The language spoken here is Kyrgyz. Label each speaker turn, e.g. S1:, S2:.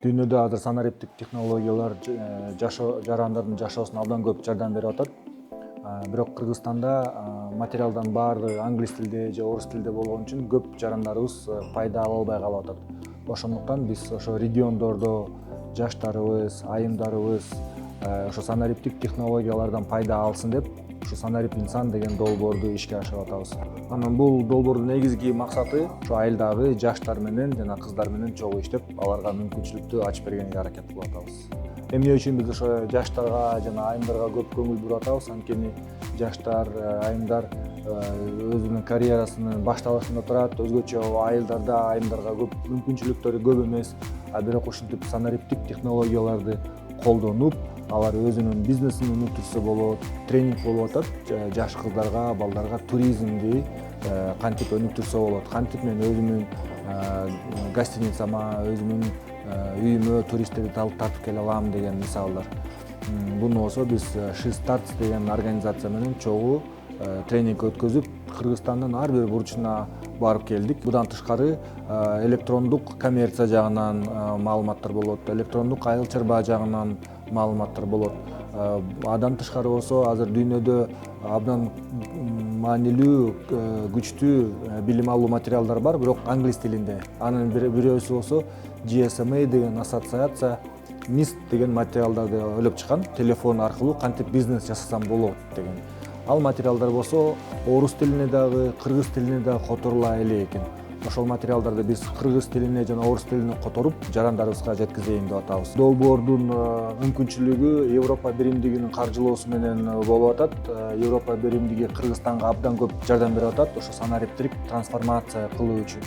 S1: Дүйнөдө азыр санариптик технологиялар жарандардын жашоосуна абдан көп жардам берип атат. Бирок Кыргызстанда материалдын баардыгы англис тилде же орус тилде болгон үчүн көп жарандарыбыз пайда ала албай калып атат. Ошондуктан биз ошо региондордо жаштарыбыз, айымдарыбыз ошо санариптик технологиялардан пайда алсын деп ушу санарип инсан деген долбоорду ишке ашырып атабыз. Анан бул долбоордун негизги максаты ушу айылдагы жаштар менен жана кыздар менен чогуу иштеп, аларга мүмкүнчүлүктү ачып бергенге аракет кылып атабыз. Эмне үчүн биз ошо жаштарга жана айымдарга көп көңүл буруп атабыз? Анткени жаштар, айымдар өзүнүн карьерасынын башталышында турат, өзгөчө айылдарда айымдарга көп мүмкүнчүлүктөрү көп эмес. Бирок ушинтип санариптик технологияларды колдонуп, алар өзүнүн бизнесин өнүктүрсө болот, тренинг болуп атат жаш кыздарга, балдарга туризмди кантип өнүктүрсө болот, кантип мен өзүмдүн гостиницама, өзүмдүн үйүмө туристтерди тартып келе алам деген мисалдар. Буну болсо биз She-Starts деген организация менен чогуу тренинг өткөзүп, Кыргызстандын ар бир бурчуна барып келдик. Будан тышкары электрондук коммерция жагынан маалыматтар болот, электрондук айыл чарба жагынан маалыматтар болот. Адан тышкары болсо азыр дүйнөдө абдан маанилүү, күчтүү билим алуу материалдар бар, бирок англис тилинде. Анын бирөөсү болсо GSMA деген ассоциация MIST деген материалдарды ойлоп чыккан. Телефон аркылуу кантип бизнес жасасам болот деген. Ал материалдар болсо орус тилине дагы, кыргыз тилине дагы которула элек экен. Ошол материалдарды биз кыргыз тилине жана орус тилине которуп, жарандарыбызга жеткизейин деп атабыз. Долбоордун мүмкүнчүлүгү Европа биримдигинин каржылоосу менен болуп атат. Европа биримдиги Кыргызстанга абдан көп жардам берип атат, ошо санариптик трансформация кылуу үчүн.